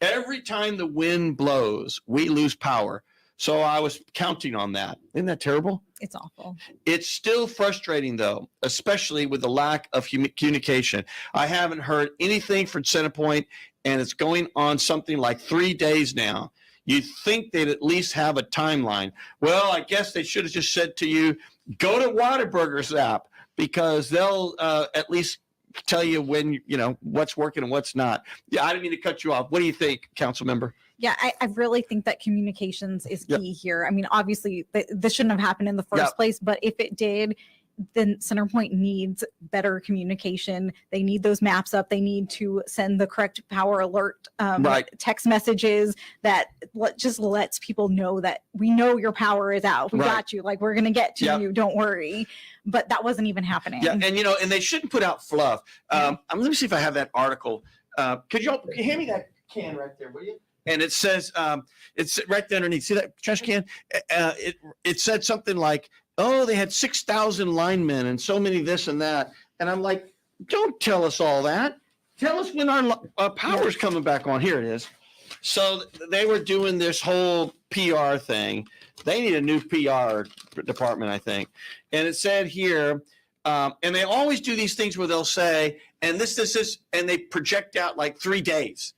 Every time the wind blows, we lose power. So I was counting on that. Isn't that terrible? It's awful. It's still frustrating, though, especially with the lack of communication. I haven't heard anything from Centerpoint, and it's going on something like 3 days now. You'd think they'd at least have a timeline. Well, I guess they should have just said to you, go to Whataburger's app, because they'll at least tell you when, what's working and what's not. Yeah, I didn't mean to cut you off. What do you think, council member? Yeah, I really think that communications is key here. I mean, obviously, this shouldn't have happened in the first place, but if it did, then Centerpoint needs better communication. They need those maps up. They need to send the correct power alert text messages that just lets people know that we know your power is out. We got you. Like, we're going to get to you. Don't worry. But that wasn't even happening. Yeah, and and they shouldn't put out fluff. Let me see if I have that article. Could you hand me that can right there, will you? And it says, it's right there underneath. See that trash can? It said something like, oh, they had 6,000 linemen and so many this and that. And I'm like, don't tell us all that. Tell us when our power's coming back on. Here it is. So they were doing this whole PR thing. They need a new PR department, I think. And it said here, and they always do these things where they'll say, and this, and they project out like 3 days.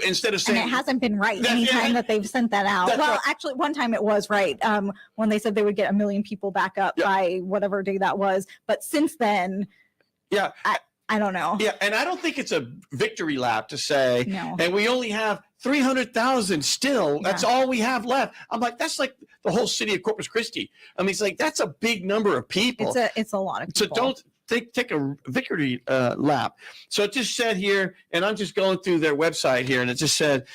Instead of saying, and it hasn't been right any time that they've sent that out. Well, actually, one time it was right when they said they would get 1 million people back up by whatever day that was. But since then, I don't know. Yeah, and I don't think it's a victory lap to say, and we only have 300,000 still. That's all we have left. I'm like, that's like the whole city of Corpus Christi. I mean, it's like, that's a big number of people. It's a lot of people. So don't take a victory lap. So it just said here, and I'm just going through their website here, and it just said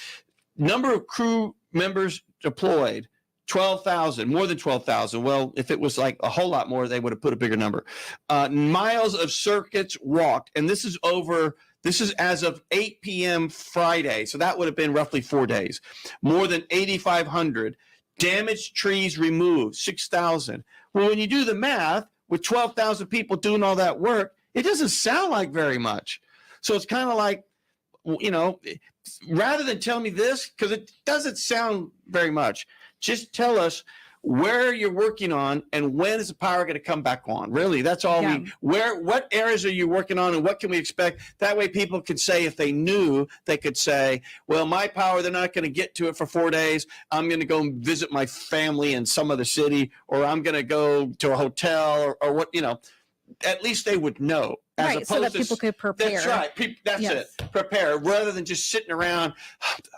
number of crew members deployed, 12,000, more than 12,000. Well, if it was like a whole lot more, they would have put a bigger number. Miles of circuits walked, and this is as of 8 p.m. Friday, so that would have been roughly 4 days. More than 8,500. Damaged trees removed, 6,000. Well, when you do the math, with 12,000 people doing all that work, it doesn't sound like very much. So it's kind of like, rather than tell me this, because it doesn't sound very much, just tell us where you're working on and when is the power going to come back on. Really, that's all what areas are you working on and what can we expect? That way people can say, if they knew, they could say, well, my power, they're not going to get to it for 4 days. I'm going to go visit my family in some other city, or I'm going to go to a hotel or what, at least they would know. So that people could prepare. That's right. That's it. Prepare rather than just sitting around.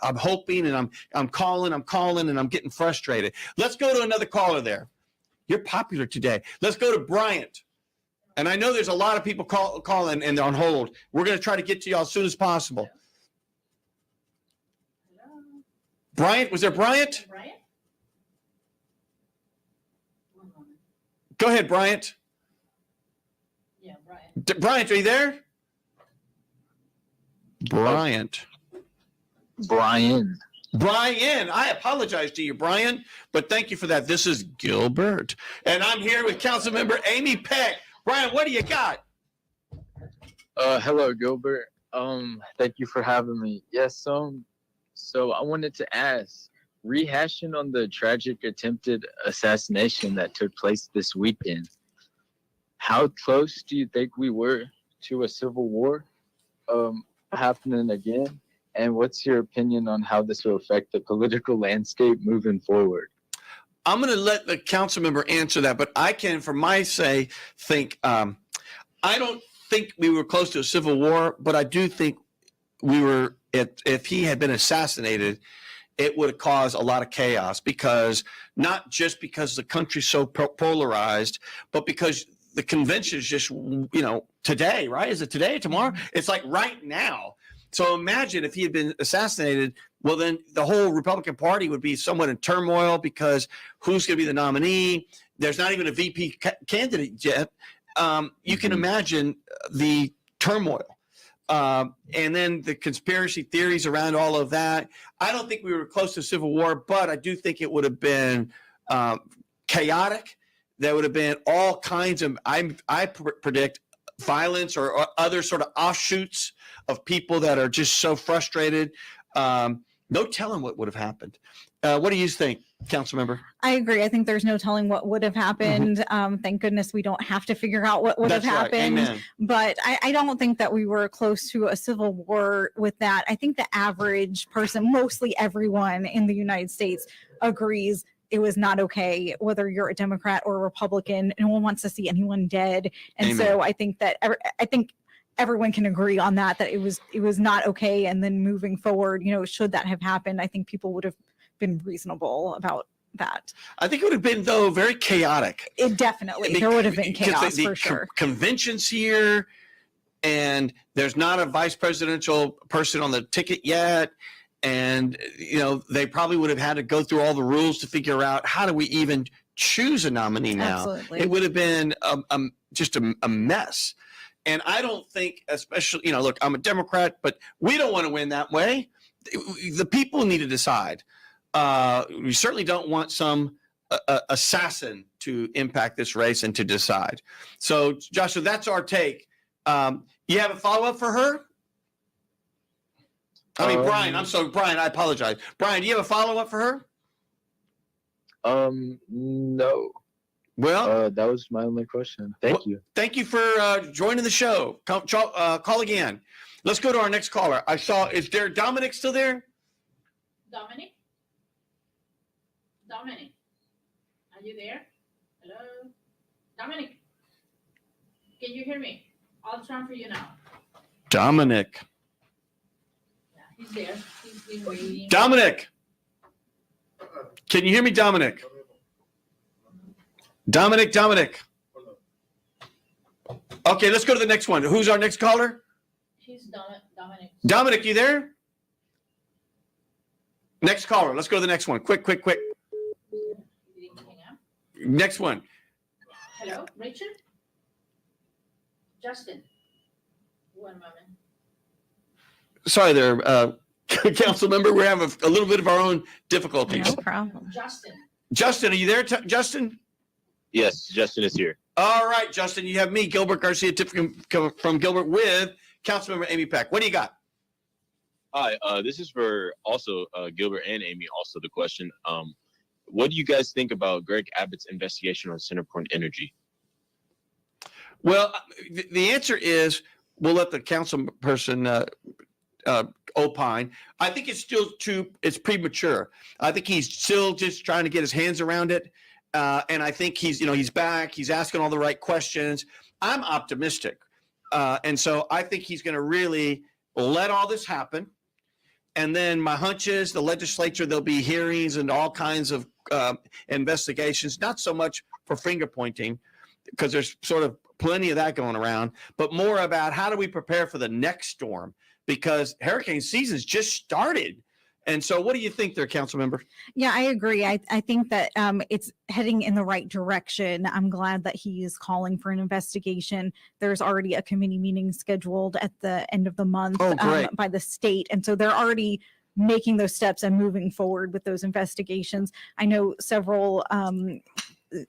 I'm hoping and I'm calling and I'm getting frustrated. Let's go to another caller there. You're popular today. Let's go to Bryant. And I know there's a lot of people calling and on hold. We're going to try to get to y'all as soon as possible. Hello. Bryant, was there Bryant? Bryant? Go ahead, Bryant. Yeah, Bryant. Bryant, are you there? Bryant. Brian. I apologize to you, Brian, but thank you for that. This is Gilbert, and I'm here with Councilmember Amy Peck. Brian, what do you got? Hello, Gilbert. Thank you for having me. Yes, so I wanted to ask, rehashing on the tragic attempted assassination that took place this weekend, how close do you think we were to a civil war happening again? And what's your opinion on how this will affect the political landscape moving forward? I'm going to let the council member answer that, but I can, for my say, think I don't think we were close to a civil war, but I do think we were. If he had been assassinated, it would have caused a lot of chaos, because not just because the country's so polarized, but because the convention is just, today, right? Is it today, tomorrow? It's like right now. So imagine if he had been assassinated, well, then the whole Republican Party would be somewhat in turmoil, because who's going to be the nominee? There's not even a VP candidate yet. You can imagine the turmoil. And then the conspiracy theories around all of that. I don't think we were close to civil war, but I do think it would have been chaotic. There would have been all kinds of, I predict, violence or other sort of offshoots of people that are just so frustrated. No telling what would have happened. What do you think, council member? I agree. I think there's no telling what would have happened. Thank goodness we don't have to figure out what would have happened. Right. Amen. But I don't think that we were close to a civil war with that. I think the average person, mostly everyone in the United States, agrees it was not okay, whether you're a Democrat or a Republican. No one wants to see anyone dead. And Amen. So I think that everyone can agree on that it was not okay. And then moving forward, should that have happened, I think people would have been reasonable about that. I think it would have been, though, very chaotic. It definitely, there would have been chaos for sure. Conventions here, and there's not a vice presidential person on the ticket yet. And, they probably would have had to go through all the rules to figure out how do we even choose a nominee now. Absolutely. It would have been just a mess. And I don't think, especially, look, I'm a Democrat, but we don't want to win that way. The people need to decide. We certainly don't want some assassin to impact this race and to decide. So, Joshua, that's our take. You have a follow-up for her? Brian, I'm sorry. Brian, I apologize. Brian, do you have a follow-up for her? No. Well, that was my only question. Thank you. Thank you for joining the show. Call again. Let's go to our next caller. Is there Dominic still there? Dominic? Dominic, are you there? Hello? Dominic, can you hear me? I'll transfer you now. Dominic. Yeah, he's there. He's been waiting. Dominic. Can you hear me, Dominic? Dominic. Okay, let's go to the next one. Who's our next caller? He's Dominic. Dominic, you there? Next caller. Let's go to the next one. Quick. He didn't hang up. Next one. Hello, Richard? Justin? One moment. Sorry there, council member. We're having a little bit of our own difficulties. No problem. Justin, are you there, Justin? Yes, Justin is here. All right, Justin, you have me, Gilbert Garcia from Gilbert with Councilmember Amy Peck. What do you got? Hi, this is for also Gilbert and Amy. Also, the question: what do you guys think about Greg Abbott's investigation on CenterPoint Energy? Well, the answer is we'll let the council person opine. I think it's premature. I think he's still just trying to get his hands around it. And I think he's back. He's asking all the right questions. I'm optimistic. And so I think he's going to really let all this happen. And then my hunch is the legislature, there'll be hearings and all kinds of investigations, not so much for finger pointing, because there's sort of plenty of that going around, but more about how do we prepare for the next storm, because hurricane season's just started. And so what do you think there, council member? Yeah, I agree. I think that it's heading in the right direction. I'm glad that he is calling for an investigation. There's already a committee meeting scheduled at the end of the month by the state. And so they're already making those steps and moving forward with those investigations. I know several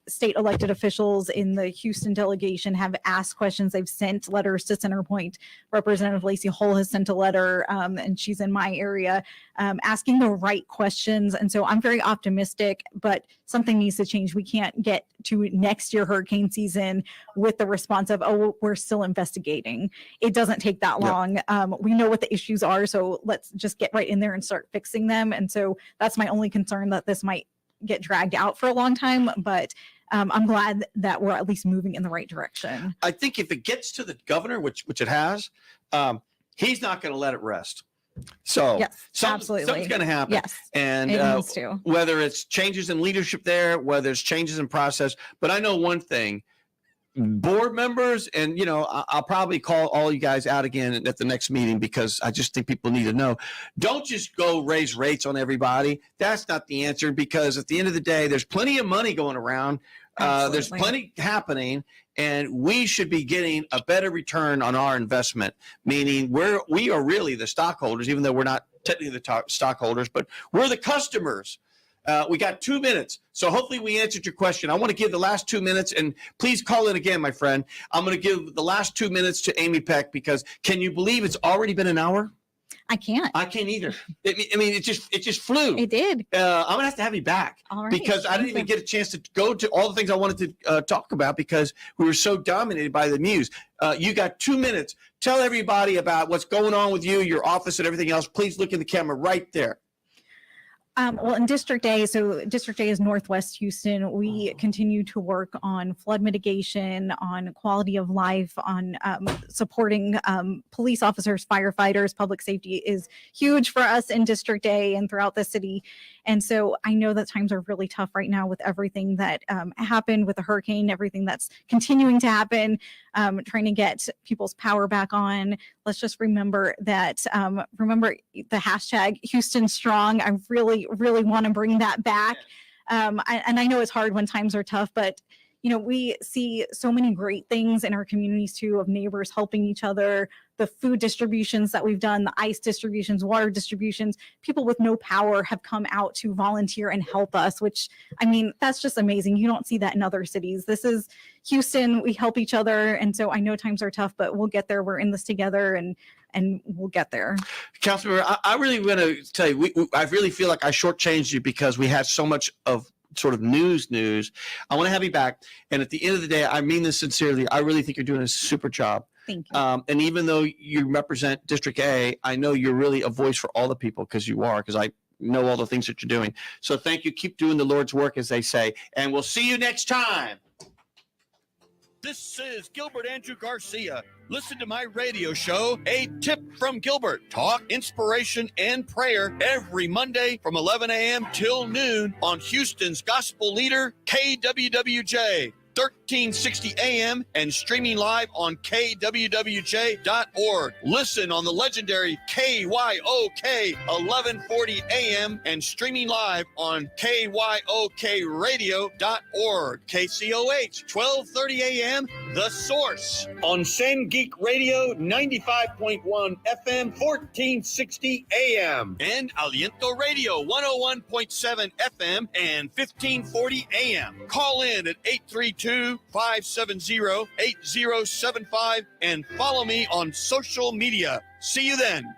state elected officials in the Houston delegation have asked questions. They've sent letters to CenterPoint. Representative Lacey Hull has sent a letter, and she's in my area, asking the right questions. And so I'm very optimistic, but something needs to change. We can't get to next year hurricane season with the response of, oh, we're still investigating. It doesn't take that long. We know what the issues are, so let's just get right in there and start fixing them. And so that's my only concern, that this might get dragged out for a long time, but I'm glad that we're at least moving in the right direction. I think if it gets to the governor, which it has, he's not going to let it rest. So yes, something's going to happen. Yes, and it needs to. Whether it's changes in leadership there, whether it's changes in process, but I know one thing. Board members, and I'll probably call all you guys out again at the next meeting, because I just think people need to know, don't just go raise rates on everybody. That's not the answer, because at the end of the day, there's plenty of money going around. There's plenty happening, and we should be getting a better return on our investment, meaning we are really the stockholders, even though we're not technically the stockholders, but we're the customers. We got 2 minutes, so hopefully we answered your question. I want to give the last 2 minutes, and please call in again, my friend. I'm going to give the last 2 minutes to Amy Peck, because can you believe it's already been an hour? I can't. I can't either. I mean, it just flew. It did. I'm gonna have to have you back, because I didn't even get a chance to go to all the things I wanted to talk about, because we were so dominated by the news. You got 2 minutes. Tell everybody about what's going on with you, your office, and everything else. Please look in the camera right there. Well, in District A, so District A is Northwest Houston. We continue to work on flood mitigation, on quality of life, on supporting police officers, firefighters. Public safety is huge for us in District A and throughout the city. And so I know that times are really tough right now with everything that happened with the hurricane, everything that's continuing to happen, trying to get people's power back on. Let's just remember that, remember the hashtag Houston Strong. I really want to bring that back. And I know it's hard when times are tough, but we see so many great things in our communities too, of neighbors helping each other, the food distributions that we've done, the ice distributions, water distributions. People with no power have come out to volunteer and help us, which, I mean, that's just amazing. You don't see that in other cities. This is Houston. We help each other. And so I know times are tough, but we'll get there. We're in this together, and we'll get there. Councilmember, I really want to tell you, I really feel like I shortchanged you because we had so much of sort of news. I want to have you back. And at the end of the day, I mean this sincerely. I really think you're doing a super job. Thank you. And even though you represent District A, I know you're really a voice for all the people, because I know all the things that you're doing. So thank you. Keep doing the Lord's work, as they say. And we'll see you next time. This is Gilbert Andrew Garcia. Listen to my radio show, A Tip from Gilbert. Talk, inspiration, and prayer every Monday from 11 a.m. till noon on Houston's gospel leader, KWWJ. 1360 AM and streaming live on kwwj.org. Listen on the legendary KYOK 1140 AM and streaming live on kyokradio.org. KCOH 1230 AM, The Source. On San Geek Radio 95.1 FM 1460 AM. And Aliento Radio 101.7 FM and 1540 AM. Call in at 832-570-8075 and follow me on social media. See you then.